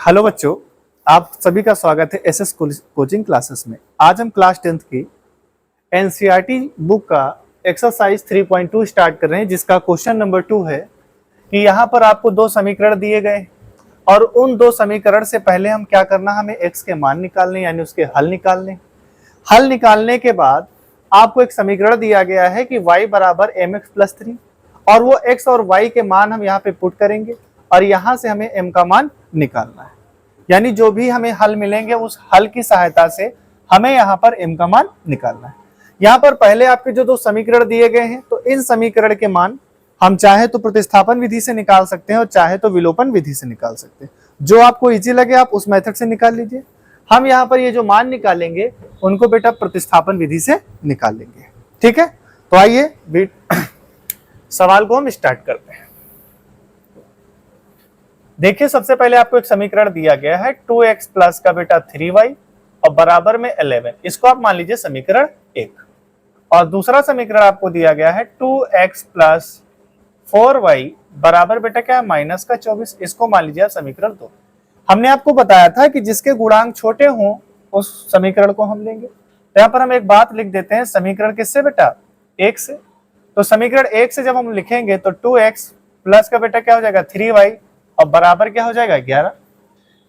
Hello बच्चों, आप सभी का स्वागत है एसएस कोचिंग क्लासेस में। आज हम क्लास 10th की एनसीईआरटी बुक का एक्सरसाइज 3.2 स्टार्ट कर रहे हैं, जिसका क्वेश्चन नंबर 2 है कि यहाँ पर आपको दो समीकरण दिए गए और उन दो समीकरण से पहले हम क्या करना, हमें एक्स के मान निकालने यानी उसके हल निकालने। हल निकालने के बाद आपको एक समीकरण दिया गया है कि y बराबर mx+3 और वो x और y के मान हम यहाँ पे पुट करेंगे और यहाँ से हमें m का मान निकालना है। यानी जो भी हमें हल मिलेंगे उस हल की सहायता से हमें यहाँ पर m का मान निकालना है। यहाँ पर पहले आपके जो दो समीकरण दिए गए हैं, तो इन समीकरण के मान हम चाहे तो प्रतिस्थापन विधि से निकाल सकते हैं और चाहे तो विलोपन विधि से निकाल सकते हैं। जो आपको इजी लगे आप उस मेथड से निकाल लीजिए। हम यहाँ पर ये जो मान निकालेंगे उनको बेटा प्रतिस्थापन विधि से निकाल लेंगे। ठीक है, तो आइए सवाल को हम स्टार्ट करते हैं। देखिए, सबसे पहले आपको एक समीकरण दिया गया है 2x प्लस का बेटा 3y और बराबर में 11। इसको आप मान लीजिए समीकरण 1। और दूसरा समीकरण आपको दिया गया है 2x प्लस 4y बराबर बेटा क्या है माइनस का 24। इसको मान लीजिए समीकरण 2। हमने आपको बताया था कि जिसके गुणांक छोटे हों उस समीकरण को हम लेंगे। तो यहाँ पर हम एक बात लिख देते हैं, समीकरण किससे बेटा 1 से। तो समीकरण 1 से जब हम लिखेंगे तो 2x प्लस का बेटा क्या हो जाएगा 3y और बराबर क्या हो जाएगा 11।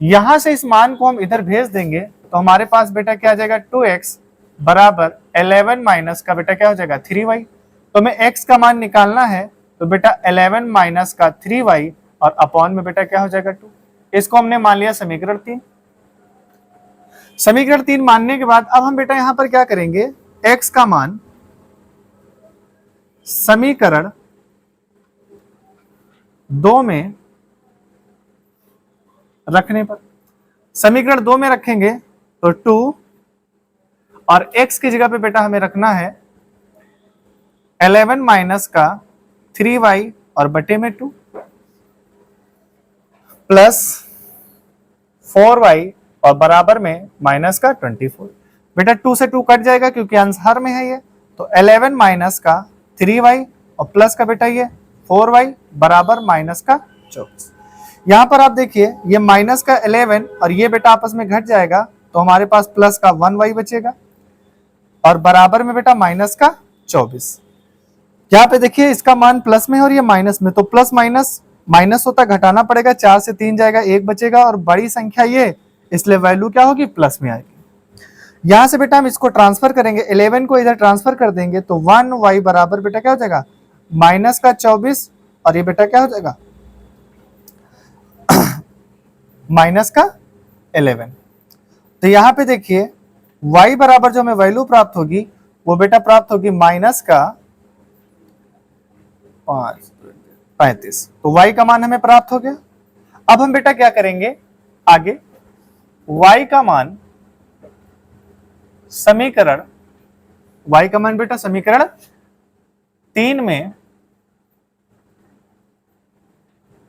यहां से इस मान को हम इधर भेज देंगे तो हमारे पास बेटा क्या आ जाएगा 2x बराबर 11 माइनस का बेटा क्या हो जाएगा 3y। तो हमें x का मान निकालना है, तो बेटा 11 माइनस का 3y और अपॉन में बेटा क्या हो जाएगा 2। इसको हमने मान लिया समीकरण 3। समीकरण 3 मानने के बाद अब हम बेटा यहां पर क्या करेंगे, x का मान समीकरण 2 में रखने पर, समीकरण 2 में रखेंगे तो 2 और x की जगह पे बेटा हमें रखना है 11 माइनस का 3y और बटे में 2 प्लस 4y और बराबर में माइनस का 24। बेटा 2 से 2 कट जाएगा क्योंकि आंसर में है ये, तो 11 माइनस का 3y और प्लस का बेटा ये 4y बराबर माइनस का 24। यहां पर आप देखिए ये माइनस का 11 और ये बेटा आपस में घट जाएगा तो हमारे पास प्लस का 1y बचेगा और बराबर में बेटा माइनस का 24। यहाँ पे देखिए इसका मान प्लस में और ये माइनस में, तो प्लस माइनस माइनस होता घटाना पड़ेगा, 4 से 3 जाएगा 1 बचेगा और बड़ी संख्या ये, इसलिए वैल्यू क्या होगी प्लस में आएगी। यहां से बेटा हम इसको ट्रांसफर करेंगे, 11 को इधर ट्रांसफर कर देंगे तो 1y बराबर बेटा क्या हो जाएगा माइनस का 24 और ये बेटा क्या हो जाएगा माइनस का 11। तो यहां पे देखिए y बराबर जो हमें वैल्यू प्राप्त होगी वो बेटा प्राप्त होगी माइनस का 35। तो y का मान हमें प्राप्त हो गया। अब हम बेटा क्या करेंगे आगे, y का मान समीकरण y का मान बेटा समीकरण 3 में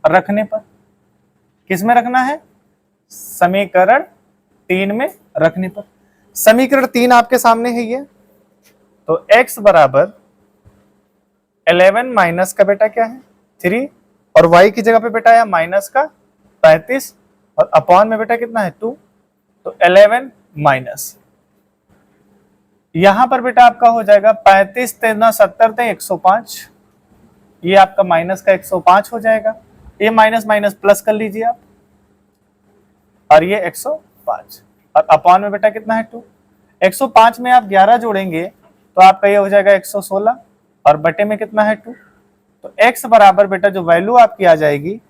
रखने पर, किस में रखना है समीकरण 3 में रखने पर। समीकरण 3 आपके सामने है ये, तो x बराबर 11 माइनस का बेटा क्या है 3 और y की जगह पे बेटा है माइनस का 35 और अपॉन में बेटा कितना है 2, तो 11 माइनस यहां पर बेटा आपका हो जाएगा 35 3 70 105। ये आपका माइनस का 105 हो जाएगा, ये माइनस माइनस प्लस कर लीजिए आप और ये 105 और अपॉन में बेटा कितना है 2। 105 में आप 11 जोड़ेंगे तो आपका ये हो जाएगा 116 और बटे में कितना है 2। तो x बराबर बेटा जो वैल्यू आपकी आ जाएगी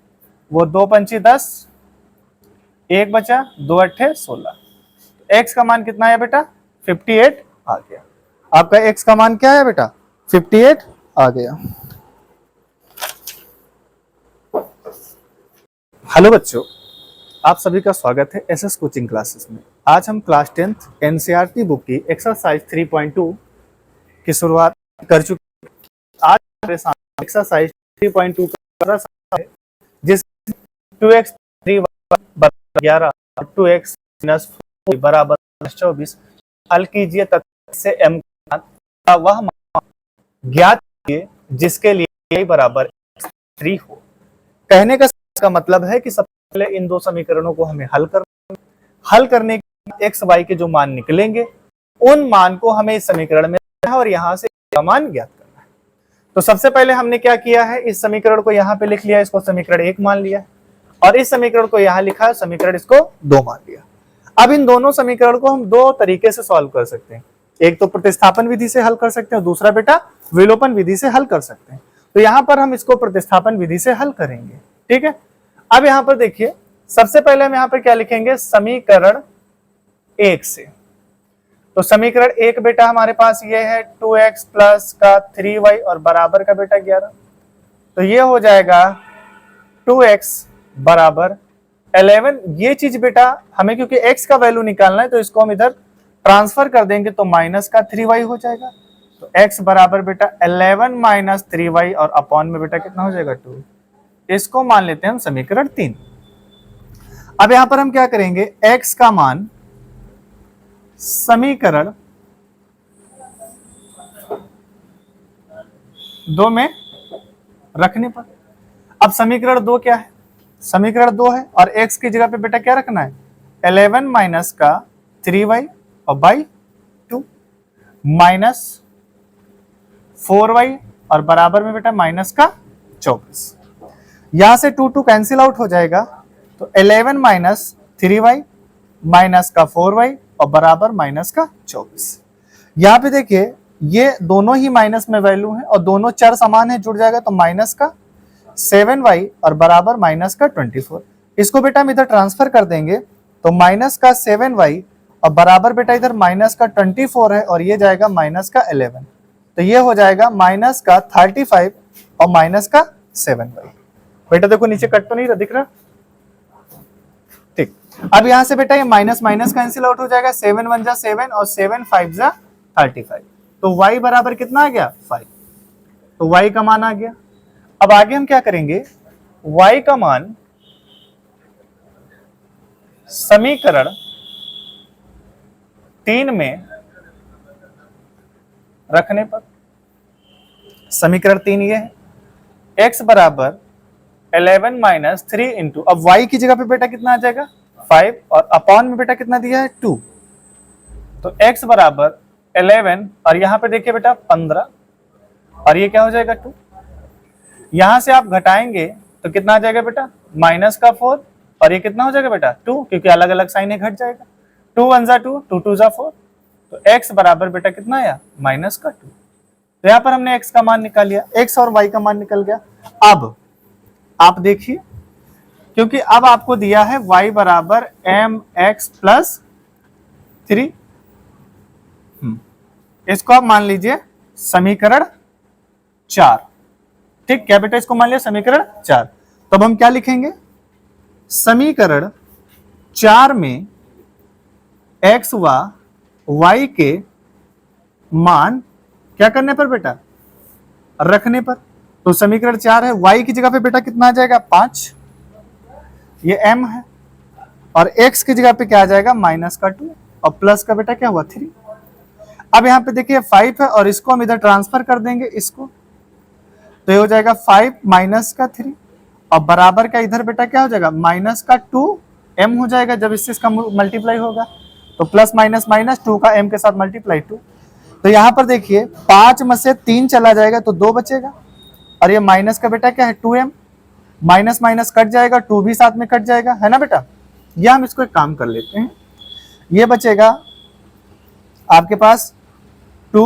वो 2 पंची 10, 1 बचा 2 अट्ठे 16। x का मान कितना है बेटा 58 आ गया। आपका x का मान क्या है बेटा 58 आ गया। हेलो बच्चों, आप सभी का स्वागत है एसएस कोचिंग क्लासेस में। आज हम क्लास 10th एनसीईआरटी बुक की एक्सरसाइज 3.2 की शुरुआत कर चुके हैं। आज हमारे सामने एक्सरसाइज 3.2 का है, जिस 2x 3 बराबर 11 और 2x माइनस 4 बराबर 24 हल कीजिए तथा से m का वह मान ज्ञात कीजिए जिसके लिए y बराबर 3 हो। कहने का मतलब है कि सब पहले इन दो समीकरणों को हमें हल करने के बाद एक्स वाई के जो मान निकलेंगे उन मान को हमें इस समीकरण में और यहां से का मान ज्ञात करना है। तो सबसे पहले हमने क्या किया है, इस समीकरण को यहाँ पे लिख लिया, इसको समीकरण 1 मान लिया और इस समीकरण को यहाँ लिखा है, समीकरण इसको 2 मान लिया। अब इन दोनों समीकरण को हम दो तरीके से सॉल्व कर सकते हैं, एक तो प्रतिस्थापन विधि से हल कर सकते हैं, दूसरा बेटा विलोपन विधि से हल कर सकते हैं। तो यहाँ पर हम इसको प्रतिस्थापन विधि से हल करेंगे, ठीक है। अब यहाँ पर देखिए, सबसे पहले हम यहाँ पर क्या लिखेंगे, समीकरण 1 से। तो समीकरण 1 बेटा हमारे पास ये है 2x प्लस का 3y और बराबर का बेटा 11। तो ये हो जाएगा 2x बराबर 11। ये चीज बेटा हमें क्योंकि x का वैल्यू निकालना है तो इसको हम इधर ट्रांसफर कर देंगे तो माइनस का 3y हो जाएगा। तो x बराबर बेटा 11 माइनस 3y और अपॉन में बेटा कितना हो जाएगा 2। इसको मान लेते हैं हम समीकरण 3। अब यहां पर हम क्या करेंगे, x का मान समीकरण 2 में रखने पर, अब समीकरण 2 क्या है, समीकरण 2 है और x की जगह पे बेटा क्या रखना है, 11 माइनस का 3y और बाई 2 माइनस 4y और बराबर में बेटा माइनस का 24। यहां से 2 कैंसिल आउट हो जाएगा तो 11 माइनस 3y माइनस का 4y और बराबर माइनस का 24। यहाँ पे देखिए ये दोनों ही माइनस में वैल्यू है और दोनों चर समान है, जुड़ जाएगा तो माइनस का 7y और बराबर माइनस का 24। इसको बेटा हम इधर ट्रांसफर कर देंगे तो माइनस का 7y और बराबर बेटा इधर माइनस का 24 है और ये जाएगा माइनस का 11। तो ये हो जाएगा माइनस का 35 और माइनस का 7y। बेटा देखो नीचे कट तो नहीं दिख रहा, ठीक। अब यहां से बेटा ये माइनस माइनस कैंसिल आउट हो जाएगा, 7 1 जा 7 और 7 5 जा 35। तो y बराबर कितना आ गया 5। तो y का मान आ गया। अब आगे हम क्या करेंगे, y का मान समीकरण 3 में रखने पर, समीकरण 3 ये है, x बराबर 11 माइनस 3 इंटू, अब y की जगह पे बेटा कितना आ जाएगा 5 और अपॉन में बेटा कितना दिया है 2। तो x बराबर 11 और यहां पे देखिए बेटा 15 और ये क्या हो जाएगा 2। यहां से आप घटाएंगे तो कितना आ जाएगा बेटा माइनस का 4 और ये कितना हो जाएगा बेटा 2, क्योंकि अलग अलग साइन है, घट जाएगा। 2 1 जा 2, 2 2 जा 4। तो x बराबर बेटा कितना आया माइनस का 2। तो यहां पर हमने x का मान निकाल लिया, x और y का मान निकल गया। अब आप देखिए, क्योंकि अब आपको दिया है y बराबर mx प्लस 3, इसको आप मान लीजिए समीकरण 4, ठीक। क्या बेटा इसको मान लिया समीकरण 4। तब हम क्या लिखेंगे, समीकरण 4 में x व y के मान क्या करने पर बेटा रखने पर। तो समीकरण 4 है, y की जगह पे बेटा कितना आ जाएगा 5, ये m है, और x की जगह पे क्या आ जाएगा माइनस का 2 और प्लस का बेटा क्या हुआ 3। अब यहाँ पे देखिए 5 है और इसको हम इधर ट्रांसफर कर देंगे इसको, तो ये हो जाएगा 5 माइनस का 3 और बराबर का इधर बेटा क्या हो जाएगा माइनस का 2 m हो जाएगा। जब इससे इसका मल्टीप्लाई होगा तो प्लस माइनस माइनस 2 का m के साथ मल्टीप्लाई 2। तो यहाँ पर देखिए 5 में से 3 चला जाएगा तो 2 बचेगा और ये माइनस का बेटा क्या है 2m, माइनस माइनस कट जाएगा, 2 भी साथ में कट जाएगा, है ना बेटा। या हम इसको एक काम कर लेते हैं, ये बचेगा आपके पास 2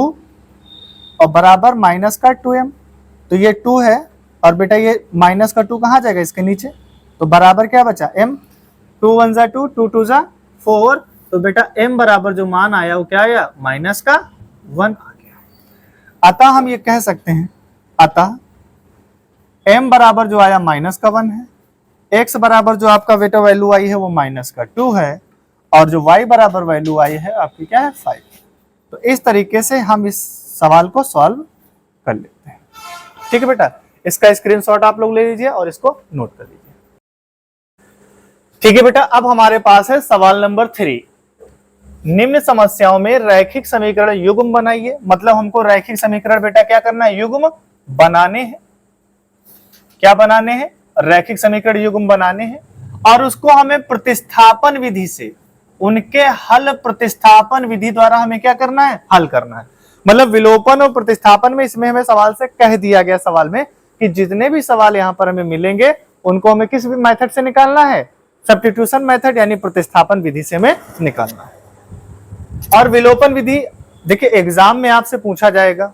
और बराबर माइनस का 2m। तो ये 2 है और बेटा ये माइनस का 2 कहाँ जाएगा इसके नीचे, तो बराबर क्या बचा m। 2 1 जा 2, 2 2 जा 4। तो बेटा m बराबर जो मान आया वो क्या आया माइनस का 1 आ गया। अतः हम ये कह सकते हैं, अतः m बराबर जो आया माइनस का 1 है, x बराबर जो आपका बेटा वैल्यू आई है वो माइनस का 2 है और जो y बराबर वैल्यू आई है आपकी क्या है 5। तो इस तरीके से हम इस सवाल को सॉल्व कर लेते हैं, ठीक है बेटा। इसका स्क्रीनशॉट आप लोग ले लीजिए और इसको नोट कर लीजिए, ठीक है बेटा। अब हमारे पास है सवाल नंबर 3, निम्न समस्याओं में रैखिक समीकरण युग्म बनाइए। मतलब हमको रैखिक समीकरण बेटा क्या करना है, युग्म बनाने हैं। क्या बनाने हैं, रैखिक समीकरण युग्म बनाने हैं। और उसको हमें प्रतिस्थापन विधि से, उनके हल प्रतिस्थापन विधि द्वारा हमें क्या करना है, हल करना है। मतलब विलोपन और प्रतिस्थापन में इसमें हमें सवाल से कह दिया गया सवाल में कि जितने भी सवाल यहां पर हमें मिलेंगे उनको हमें किस मेथड से निकालना है, सब्स्टिट्यूशन मेथड यानी प्रतिस्थापन विधि से हमें निकालना है। और विलोपन विधि देखिए एग्जाम में आपसे पूछा जाएगा,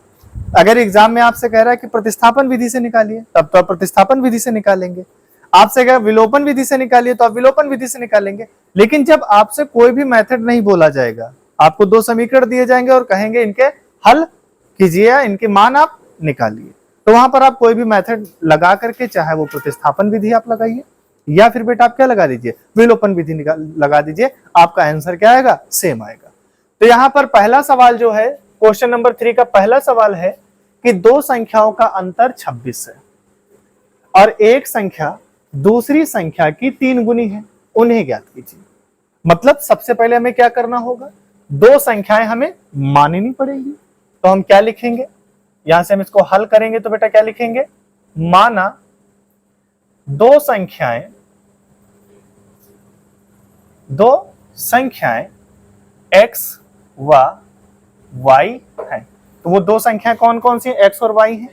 अगर एग्जाम में आपसे कह रहा है कि प्रतिस्थापन विधि से निकालिए तब तो आप प्रतिस्थापन विधि से निकालेंगे, आपसे कह विलोपन विधि से निकालिए तो आप विलोपन विधि से निकालेंगे। लेकिन जब आपसे कोई भी मेथड नहीं बोला जाएगा, आपको दो समीकरण दिए जाएंगे और कहेंगे इनके हल कीजिए या इनके मान आप निकालिए, तो वहां पर आप कोई भी मेथड लगा करके, चाहे वो प्रतिस्थापन विधि आप लगाइए या फिर बेटा आप क्या लगा दीजिए, विलोपन विधि लगा दीजिए, आपका आंसर क्या आएगा, सेम आएगा। तो यहाँ पर पहला सवाल जो है क्वेश्चन नंबर 3 का पहला सवाल है कि दो संख्याओं का अंतर 26 है और एक संख्या दूसरी संख्या की 3 गुनी है, उन्हें ज्ञात कीजिए। मतलब सबसे पहले हमें क्या करना होगा, दो संख्याएं हमें माननी पड़ेगी। तो हम क्या लिखेंगे, यहां से हम इसको हल करेंगे तो बेटा क्या लिखेंगे, माना दो संख्याएं x व y है। तो वो दो संख्याएं कौन कौन सी x और y हैं।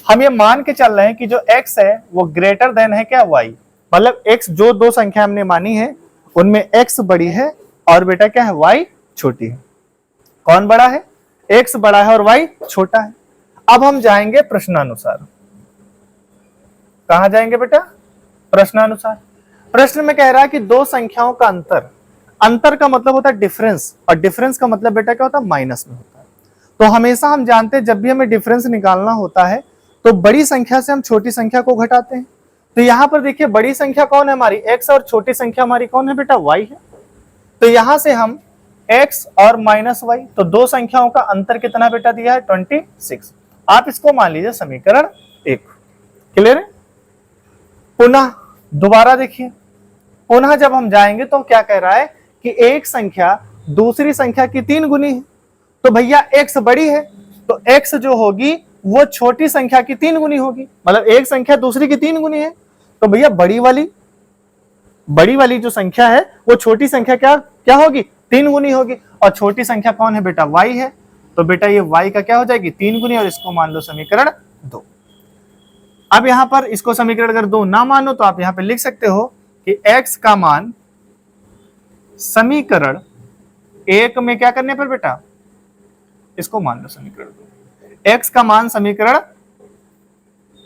हम ये मान के चल रहे हैं कि जो x है वो ग्रेटर देन है क्या y, मतलब x जो दो संख्या हमने मानी है उनमें x बड़ी है और बेटा क्या है y छोटी है। कौन बड़ा है, x बड़ा है और y छोटा है। अब हम जाएंगे प्रश्नानुसार, कहां जाएंगे बेटा, प्रश्नानुसार। प्रश्न में कह रहा है कि दो संख्याओं का अंतर का मतलब होता है डिफरेंस, और डिफरेंस का मतलब बेटा क्या होता है, माइनस में होता है। तो हमेशा हम जानते हैं जब भी हमें डिफरेंस निकालना होता है तो बड़ी संख्या से हम छोटी संख्या को घटाते हैं। तो यहां पर देखिए बड़ी संख्या कौन है हमारी x और छोटी संख्या हमारी कौन है बेटा y है। तो यहां से हम x और माइनस y, तो दो संख्याओं का अंतर कितना बेटा दिया है 26। आप इसको मान लीजिए समीकरण 1। क्लियर है। पुनः दोबारा देखिए, पुनः जब हम जाएंगे तो क्या कह रहा है कि एक संख्या दूसरी संख्या की 3 गुनी है। तो भैया x बड़ी है तो x जो होगी वो छोटी संख्या की 3 गुनी होगी, मतलब एक संख्या दूसरी की 3 गुनी है। तो भैया बड़ी वाली जो संख्या है वो छोटी संख्या क्या होगी, 3 गुनी होगी। और छोटी संख्या कौन है बेटा, y है। तो बेटा ये y का क्या हो जाएगी, 3 गुनी, और इसको मान लो समीकरण 2। अब यहां पर इसको समीकरण अगर 2 ना मानो तो आप यहां पे लिख सकते हो कि x का मान समीकरण 1 में क्या करने पर बेटा, इसको मान लो समीकरण 2, x का मान समीकरण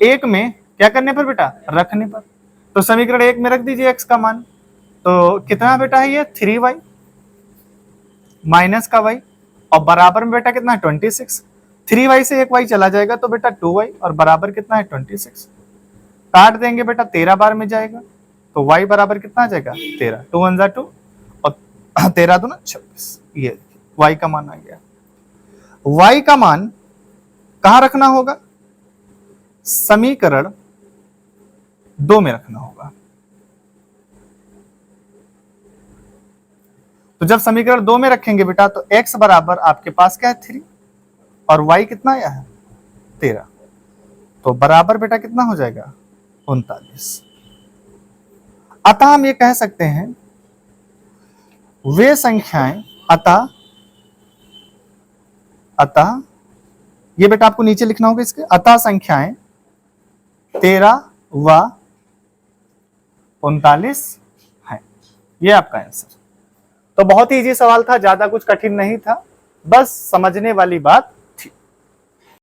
1 में क्या करने पर बेटा, रखने पर। तो समीकरण 1 में रख दीजिए x का मान, तो कितना बेटा है ये 3y माइनस का y, और बराबर में बेटा कितना है 26। 3y से एक y चला जाएगा तो बेटा 2y, और बराबर कितना है 26। काट देंगे बेटा 13 बार में जाएगा तो y बराबर कितना आ जाएगा 13, 2 1 2 और 13 2 26। ये y का मान आ गया। y का मान कहां रखना होगा, समीकरण 2 में रखना होगा। तो जब समीकरण 2 में रखेंगे बेटा तो x बराबर आपके पास क्या है 3 और y कितना आया है 13, तो बराबर बेटा कितना हो जाएगा 39। अतः हम ये कह सकते हैं वे संख्याएं, अतः ये बेटा आपको नीचे लिखना होगा इसके, अतः संख्याएं 13 व 39 है। ये आपका आंसर। तो बहुत ही इजी सवाल था, ज्यादा कुछ कठिन नहीं था, बस समझने वाली बात